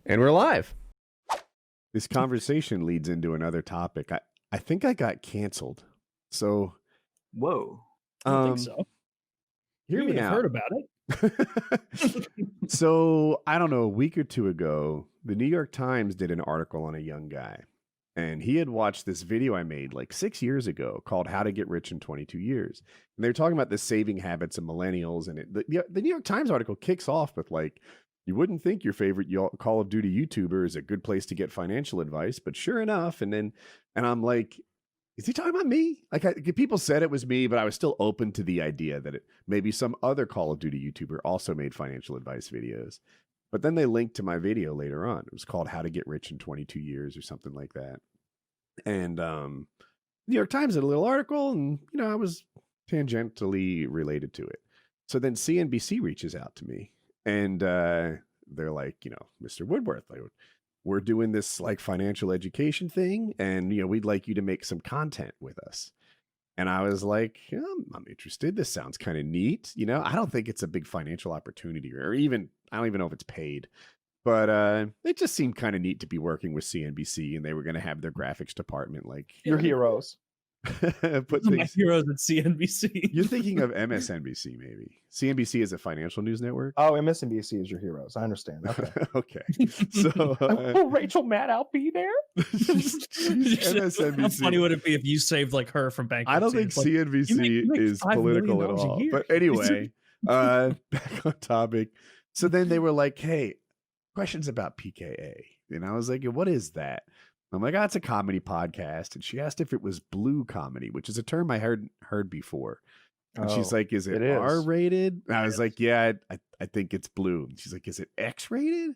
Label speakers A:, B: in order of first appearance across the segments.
A: And we're live.
B: This conversation leads into another topic. I think I got canceled. So,
C: whoa.
D: I don't think so.
B: Hear me out.
D: Heard about it.
B: So, I don't know, a week or two ago, the New York Times did an article on a young guy. And he had watched this video I made like 6 years ago called How to Get Rich in 22 Years. And they were talking about the saving habits of millennials. And the New York Times article kicks off with like, you wouldn't think your favorite Call of Duty YouTuber is a good place to get financial advice, but sure enough. And I'm like, is he talking about me? Like people said it was me, but I was still open to the idea that maybe some other Call of Duty YouTuber also made financial advice videos. But then they linked to my video later on. It was called How to Get Rich in 22 Years or something like that. And New York Times did a little article, and I was tangentially related to it. So then CNBC reaches out to me. And they're like, Mr. Woodworth, like, we're doing this like financial education thing, and we'd like you to make some content with us. And I was like, I'm interested. This sounds kind of neat. I don't think it's a big financial opportunity, or even I don't even know if it's paid, but it just seemed kind of neat to be working with CNBC, and they were going to have their graphics department like
E: your heroes.
B: Put
D: my heroes at CNBC.
B: You're thinking of MSNBC, maybe. CNBC is a financial news network.
E: Oh, MSNBC is your heroes. I understand. Okay.
B: Okay. So
E: will Rachel Maddow be there?
B: MSNBC.
D: How funny would it be if you saved like her from bankruptcy?
B: I don't think CNBC is political at all. But anyway, back on topic. So then they were like, "Hey, questions about PKA," and I was like, "What is that?" I'm like, it's a comedy podcast. And she asked if it was blue comedy, which is a term I heard before. And she's like, is it R-rated? And I was like, yeah, I think it's blue. And she's like, is it X-rated? And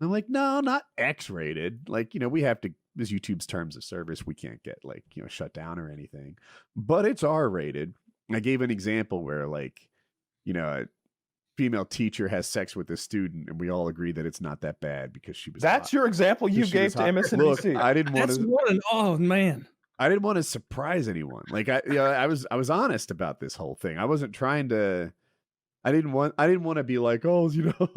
B: I'm like, no, not X-rated. Like, we have to, this YouTube's terms of service, we can't get like, shut down or anything. But it's R-rated. I gave an example where like, a female teacher has sex with a student, and we all agree that it's not that bad because she was.
E: That's hot. Your example you gave to MSNBC.
B: Look, I didn't want to.
D: Oh man,
B: I didn't want to surprise anyone. Like I was honest about this whole thing. I wasn't trying to. I didn't want to be like, oh,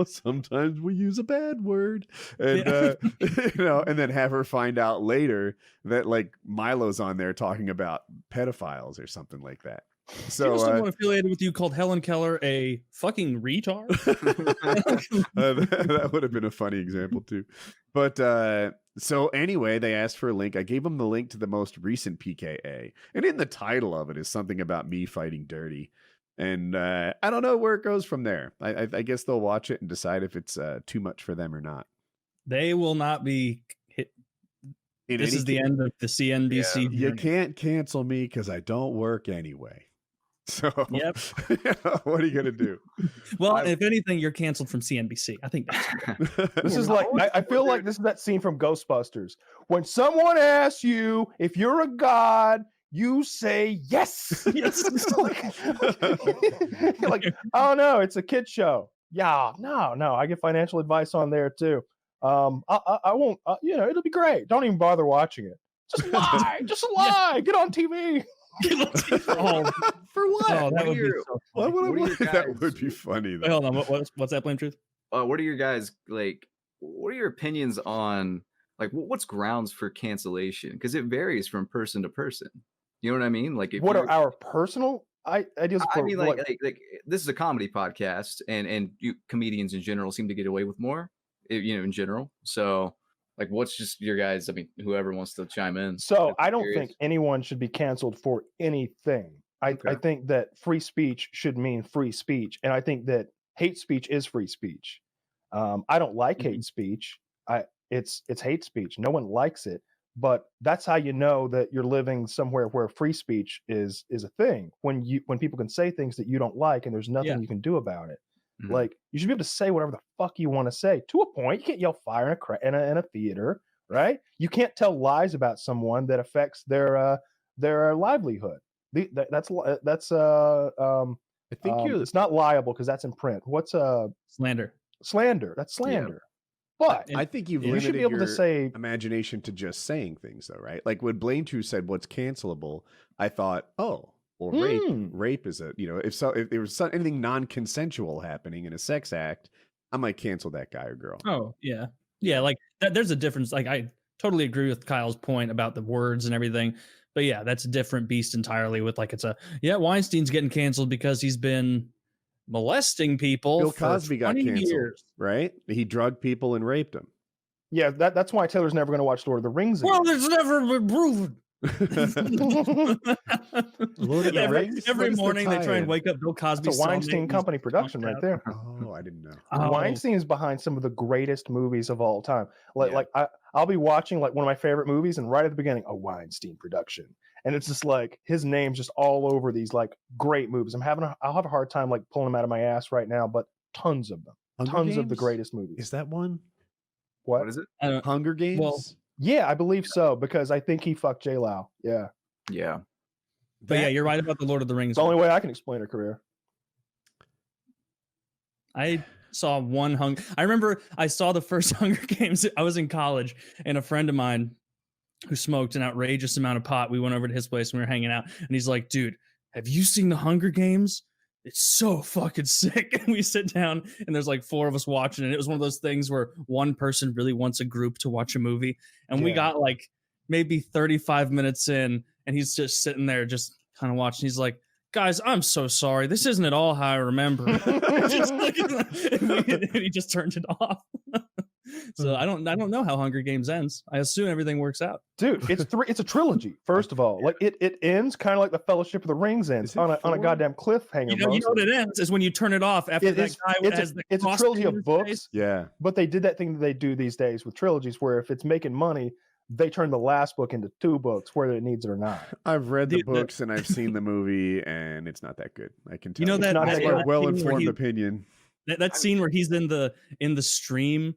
B: sometimes we use a bad word, and and then have her find out later that like Milo's on there talking about pedophiles or something like that. So
D: someone affiliated with you called Helen Keller a fucking retard.
B: That would have been a funny example too. But so anyway, they asked for a link. I gave them the link to the most recent PKA, and in the title of it is something about me fighting dirty. And I don't know where it goes from there. I guess they'll watch it and decide if it's too much for them or not.
D: They will not be hit. This is the end of the CNBC.
B: Yeah, you can't cancel me because I don't work anyway. So,
D: yep.
B: What are you gonna do?
D: Well, if anything, you're canceled from CNBC. I think that's
E: this is like I feel like this is that scene from Ghostbusters when someone asks you if you're a god, you say yes. Yes. like, oh no, it's a kid show. Yeah, no, I get financial advice on there too. I won't. It'll be great. Don't even bother watching it. Just lie. Just lie. Get on TV.
B: For what?
D: Oh, that would be so funny.
B: That would be funny.
D: Wait, hold on. What's that, BlameTruth?
C: What are your guys like? What are your opinions on like what's grounds for cancellation? Because it varies from person to person. You know what I mean? Like,
E: what are our personal ideas?
C: I mean, like this is a comedy podcast, and comedians in general seem to get away with more. In general. So, like, what's just your guys? I mean, whoever wants to chime in.
E: So, I don't think anyone should be canceled for anything. I think that free speech should mean free speech, and I think that hate speech is free speech. I don't like hate speech. It's hate speech. No one likes it, but that's how you know that you're living somewhere where free speech is a thing. When people can say things that you don't like, and there's nothing you can do about it. Mm-hmm. Like, you should be able to say whatever the fuck you want to say to a point. You can't yell fire in a theater, right? You can't tell lies about someone that affects their livelihood. That's I think it's not liable because that's in print. What's
D: slander?
E: Slander. That's slander. Yeah. But
B: I think you should be able to say imagination to just saying things, though, right? Like when BlameTruth said what's cancelable, I thought, oh. Or rape is if there was anything non-consensual happening in a sex act, I might cancel that guy or girl.
D: Oh yeah, Yeah, like that. There's a difference. Like I totally agree with Kyle's point about the words and everything. But yeah, that's a different beast entirely. With like, Weinstein's getting canceled because he's been molesting people.
B: Bill
D: for
B: Cosby got
D: 20
B: canceled,
D: years.
B: right? He drugged people and raped them.
E: Yeah, that's why Taylor's never going to watch Lord of the Rings again.
D: Well, it's never been proven.
B: Lord of the Rings?
D: Every
B: What is the
D: morning they try and
B: tie-in?
D: wake up Bill Cosby.
E: It's a Weinstein Company production right there.
B: Oh, I didn't know.
D: Oh.
E: Weinstein is behind some of the greatest movies of all time.
C: Yeah.
E: Like I'll be watching like one of my favorite movies, and right at the beginning, a Weinstein production, and it's just like his name's just all over these like great movies. I'll have a hard time like pulling them out of my ass right now, but tons of them, tons of the greatest movies.
B: Is that one?
C: What is it?
B: Hunger Games?
D: Well,
E: yeah, I believe so, because I think he fucked J-Lo. Yeah.
C: Yeah.
D: But yeah, you're right about the Lord of the Rings.
E: It's the only way I can explain her career.
D: I saw I remember I saw the first Hunger Games. I was in college, and a friend of mine who smoked an outrageous amount of pot, we went over to his place and we were hanging out, and he's like, dude, have you seen the Hunger Games? It's so fucking sick. And we sit down and there's like 4 of us watching it. It was one of those things where one person really wants a group to watch a movie. And we got like maybe 35 minutes in, and he's just sitting there just kind of watching. He's like, guys, I'm so sorry. This isn't at all how I remember. And he just turned it off. So I don't know how Hunger Games ends. I assume everything works out.
E: Dude, it's a trilogy. First of all, like it ends kind of like the Fellowship of the Rings ends on a goddamn cliffhanger.
D: You know what it ends is when you turn it off after that guy has the
E: it's a trilogy of books.
D: Face.
B: Yeah.
E: But they did that thing that they do these days with trilogies, where if it's making money, they turn the last book into 2 books, whether it needs it or not.
B: I've read the books and I've seen the movie, and it's not that good. I can tell.
D: You know that
B: that's my well-informed opinion.
D: That scene where he's in the stream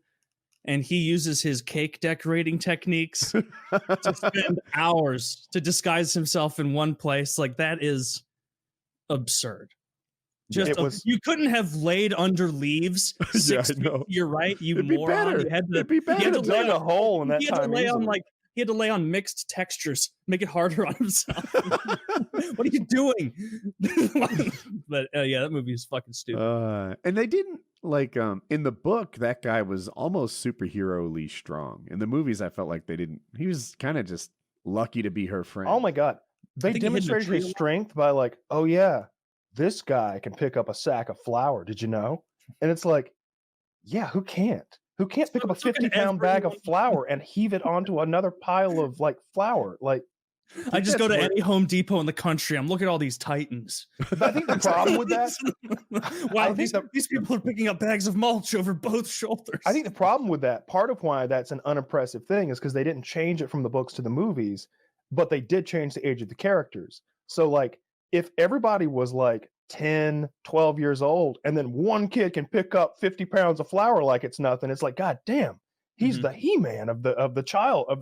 D: and he uses his cake decorating techniques to spend hours to disguise himself in one place. Like, that is absurd. You couldn't have laid under leaves 6 feet. You're right. You moron.
B: It'd be better.
E: He had to lay a hole in that time.
D: He had to lay on mixed textures, make it harder on himself. What are you doing? But yeah, that movie is fucking stupid.
B: And they didn't like in the book, that guy was almost superhero-ly strong. In the movies, I felt like they didn't. He was kind of just lucky to be her friend.
E: Oh my god, they demonstrated his strength by like, oh yeah, this guy can pick up a sack of flour. Did you know? And it's like, yeah, who can't? Who can't pick up a 50-pound bag of flour and heave it onto another pile of like flour? Like,
D: I just go to any Home Depot in the country. I'm looking at all these Titans.
E: I think the problem with that,
D: wow, these people are picking up bags of mulch over both shoulders.
E: I think the problem with that, part of why that's an unimpressive thing, is because they didn't change it from the books to the movies, but they did change the age of the characters. So like, if everybody was like 10, 12 years old, and then one kid can pick up 50 pounds of flour like it's nothing, it's like, god damn, he's the He-Man of the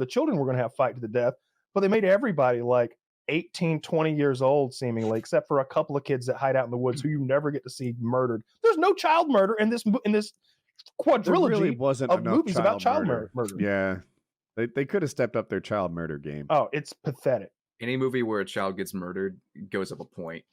E: children we're going to have fight to the death. But they made everybody like 18, 20 years old, seemingly, except for a couple of kids that hide out in the woods who you never get to see murdered. There's no child murder in this quadrilogy. There really
B: wasn't
E: of
B: enough
E: movies about child murder.
B: Yeah, they could have stepped up their child murder game.
E: Oh, it's pathetic.
C: Any movie where a child gets murdered goes up a point.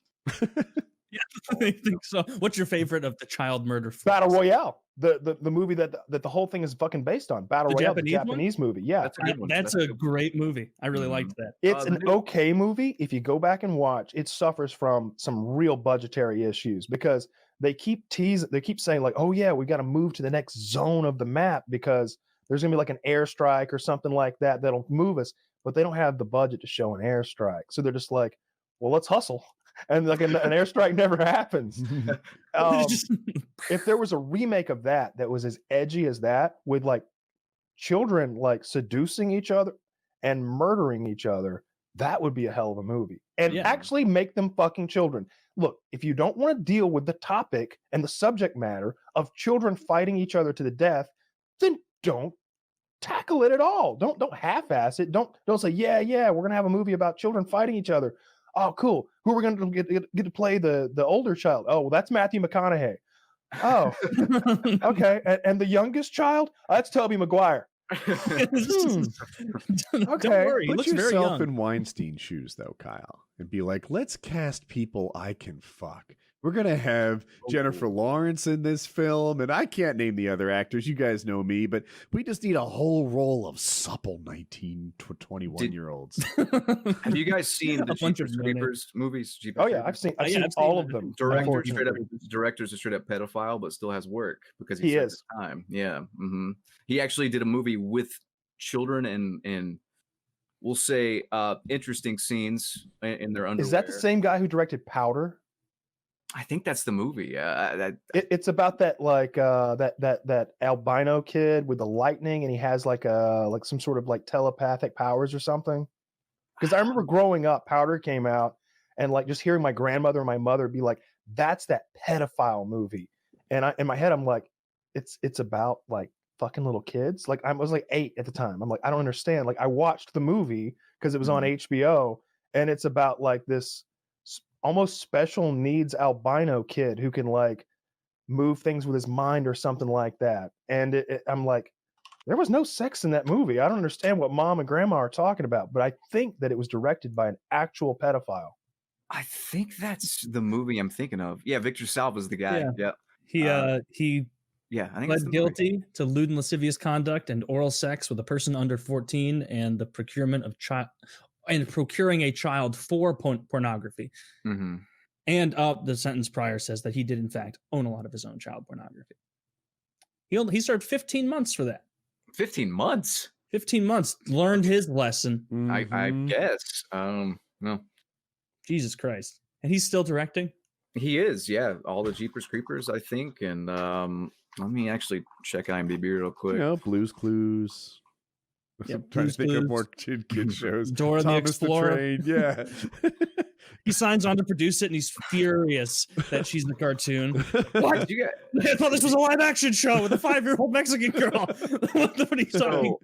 D: Yeah, I think so. What's your favorite of the child murder films?
E: Battle Royale, the movie that the whole thing is fucking based on. Battle Royale, the Japanese movie. Yeah,
C: that's a good one.
D: That's a great movie. I really liked that.
E: It's an okay movie. If you go back and watch, it suffers from some real budgetary issues because they keep saying like, oh yeah, we got to move to the next zone of the map because there's gonna be like an airstrike or something like that that'll move us, but they don't have the budget to show an airstrike, so they're just like, well, let's hustle. And like an airstrike never happens. If there was a remake of that was as edgy as that, with like children like seducing each other and murdering each other, that would be a hell of a movie. And actually make them fucking children. Look, if you don't want to deal with the topic and the subject matter of children fighting each other to the death, then don't tackle it at all. Don't half-ass it. Don't say, yeah, we're gonna have a movie about children fighting each other. Oh, cool. Who are we going to get to play the older child? Oh, well, that's Matthew McConaughey. Oh, okay. And the youngest child? That's Tobey Maguire.
D: Okay. Don't worry.
B: Put
D: Looks
B: yourself
D: very young.
B: in Weinstein's shoes, though, Kyle, and be like, let's cast people I can fuck. We're going to have Jennifer Lawrence in this film, and I can't name the other actors. You guys know me, but we just need a whole roll of supple 19 to 21-year-olds.
C: Have you guys seen the Jeepers Creepers movies?
E: Oh, yeah, I've seen all of them.
C: Director's a straight up pedophile, but still has work because he is time. Yeah. Mm-hmm. He actually did a movie with children and we'll say interesting scenes in their underwear.
E: Is that the same guy who directed Powder?
C: I think that's the movie.
E: It's about that that albino kid with the lightning, and he has like some sort of like telepathic powers or something. Because I remember growing up, Powder came out, and like just hearing my grandmother and my mother be like, "That's that pedophile movie," and in my head I'm like, it's about like fucking little kids. Like I was like 8 at the time. I'm like, I don't understand. Like I watched the movie because it was on HBO, and it's about like this almost special needs albino kid who can like move things with his mind or something like that. And I'm like, there was no sex in that movie. I don't understand what mom and grandma are talking about, but I think that it was directed by an actual pedophile.
C: I think that's the movie I'm thinking of. Yeah, Victor Salva's the guy. Yeah.
D: He
C: I think
D: pled guilty to lewd and lascivious conduct and oral sex with a person under 14 and the procurement of procuring a child for pornography.
C: Mm-hmm.
D: And the sentence prior says that he did in fact own a lot of his own child pornography. He served 15 months for that.
C: 15 months?
D: 15 months. Learned his lesson.
C: Mm-hmm. I guess. No.
D: Jesus Christ. And he's still directing?
C: He is, yeah. All the Jeepers Creepers, I think. And let me actually check IMDb real quick.
B: You know, Blue's Clues.
D: Yep,
B: I'm trying to think of more kid shows.
D: Dora the Explorer.
B: Train. Yeah.
D: He signs on to produce it, and he's furious that she's the cartoon.
C: What? You got?
D: I thought this was a live action show with a 5-year-old Mexican girl. What are you talking?